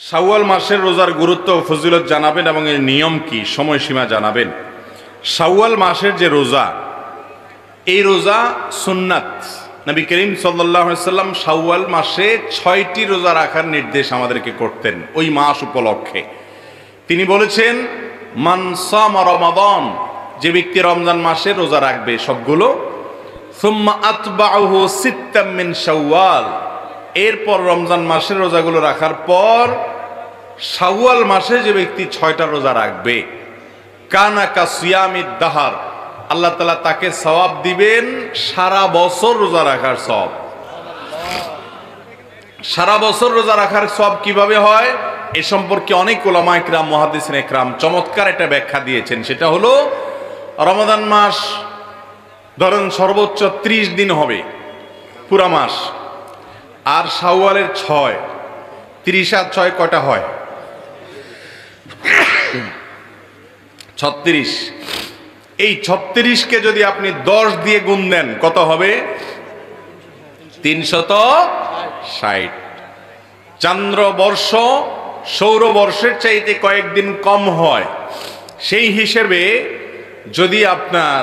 শাওয়াল মাসের রোজার গুরুত্ব ও ফজিলত জানাবেন এবং এর নিয়ম কি, সময়সীমা জানাবেন। শাওয়াল মাসের যে রোজা, এই রোজা সুন্নাত। নবী করিম সাল্লাল্লাহু আলাইহি ওয়াসাল্লাম শাওয়াল মাসে 6টি রোজা রাখার নির্দেশ আমাদেরকে করতেন ওই মাস উপলক্ষে। তিনি বলেছেন, মান সামা রমাদান, যে ব্যক্তি রমজান মাসে রোজা রাখবে সবগুলো, সুম্মা আতবাউহু সিত্তাম মিন শাওয়াল, এরপর রমজান মাসের রোজাগুলো রাখার পর শাওয়াল মাসে যে ব্যক্তি 6টা রোজা রাখবে, কানা কা সিয়ামিদ দাহার, আল্লাহ তাআলা তাকে সওয়াব দিবেন সারা বছর রোজা রাখার সওয়াব। সারা বছর রোজা রাখার সওয়াব কিভাবে হয় এ সম্পর্কে অনেক উলামা ইকরাম, মুহাদ্দিসিন ইকরাম চমৎকার একটা ব্যাখ্যা দিয়েছেন। সেটা হলো, রমাদান মাস ধরেন সর্বোচ্চ 30 দিন হবে পুরা মাস, আর শাওয়ালের 6, 30 আর 6 কয়টা হয়? 36। এই 36কে যদি আপনি 10 দিয়ে গুণ দেন কত হবে? 360। চান্দ্রবর্ষ সৌরবর্ষের চাইতে কয়েকদিন কম হয়। সেই হিসেবে যদি আপনার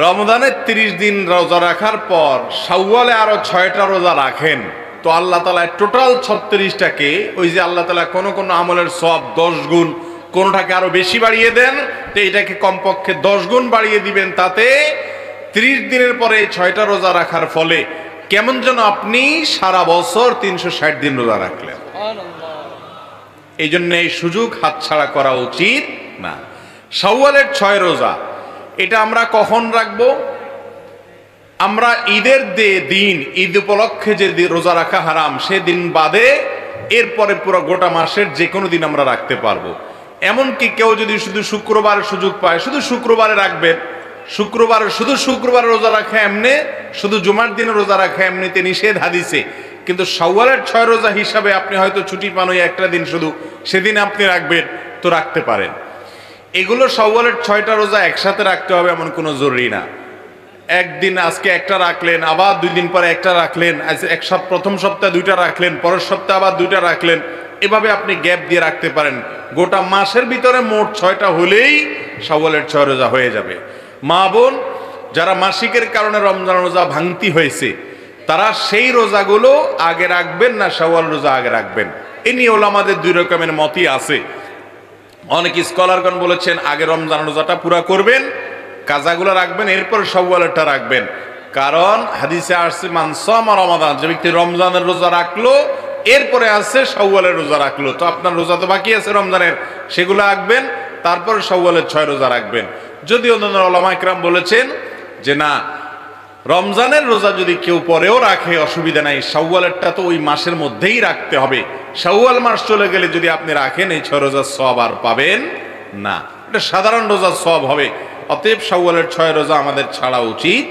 রমজানের 30 দিন রোজা রাখার পর শাওয়ালে আরো 6টা রোজা রাখেন, তো আল্লাহ তাআলা টোটাল 36টাকে, ওই যে আল্লাহ তাআলা কোন কোন আমলের সওয়াব 10 গুণ, কোনটাকে আরো বেশি বাড়িয়ে দেন, তো এটাকে কমপক্ষে 10 গুণ বাড়িয়ে দিবেন। তাতে 30 দিনের পরে 6টা রোজা রাখার ফলে কেমন যেন আপনি সারা বছর 360 দিন রোজা রাখলেন। এই জন্য এই সুযোগ হাতছাড়া করা উচিত না। শাওয়ালের 6 রোজা, এটা আমরা কখন রাখবো? আমরা ঈদের দিন, ঈদ উপলক্ষে যে রোজা রাখা হারাম সেদিন বাদে এরপরে পুরো গোটা মাসের যে কোনো দিন আমরা রাখতে পারবো। এমনকি কেউ যদি শুধু শুক্রবারের সুযোগ পায়, শুধু শুক্রবারে রাখবেন। শুধু শুক্রবারে রোজা রাখা এমনি, শুধু জুমার দিনে রোজা রাখা এমনিতে নিষেধ হাদিসে, কিন্তু শাওয়ালের 6 রোজা হিসাবে আপনি হয়তো ছুটি পান ওই একটা দিন, শুধু সেদিন আপনি রাখবেন, তো রাখতে পারেন। এগুলো শাওয়ালের 6টা রোজা একসাথে রাখতে হবে এমন কোনো জরুরি না। একদিন আজকে একটা রাখলেন, আবার 2 দিন পরে একটা রাখলেন, প্রথম সপ্তাহে 2টা রাখলেন, পরের সপ্তাহে আবার 2টা রাখলেন, এভাবে আপনি গ্যাপ দিয়ে রাখতে পারেন। গোটা মাসের ভিতরে মোট 6টা হলেই শাওয়ালের 6 রোজা হয়ে যাবে। মা বোন যারা মাসিকের কারণে রমজান রোজা ভাঙতি হয়েছে, তারা সেই রোজাগুলো আগে রাখবেন না শাওয়াল রোজা আগে রাখবেন, এ নিয়ে ওলামাদের 2 রকমের মতই আছে। অনেক স্কলারগণ বলেছেন আগে রমজান রোজাটা পুরা করবেন, কাজাগুলো রাখবেন, এরপর শাওয়ালেরটা রাখবেন। কারণ হাদিসে আসছে, মান সামা রমাদান, যে ব্যক্তি রমজানের রোজা রাখলো এরপরে আসছে শাওয়ালের রোজা রাখলো, তো আপনার রোজা তো বাকি আছে রমজানের, সেগুলো রাখবেন, তারপর শাওয়ালের 6 রোজা রাখবেন। যদিও অন্যান্য উলামা ইকরাম বলেছেন যে না, রমজানের রোজা যদি কেউ পরেও রাখে অসুবিধা নাই, শাওয়ালেরটা তো ওই মাসের মধ্যেই রাখতে হবে। শাওয়াল মাস চলে গেলে যদি আপনি রাখেন, এই 6 রোজার সওয়াব আর পাবেন না, এটা সাধারণ রোজার সওয়াব হবে। অতএব শাওয়ালের 6 রোজা আমাদের ছাড়া উচিত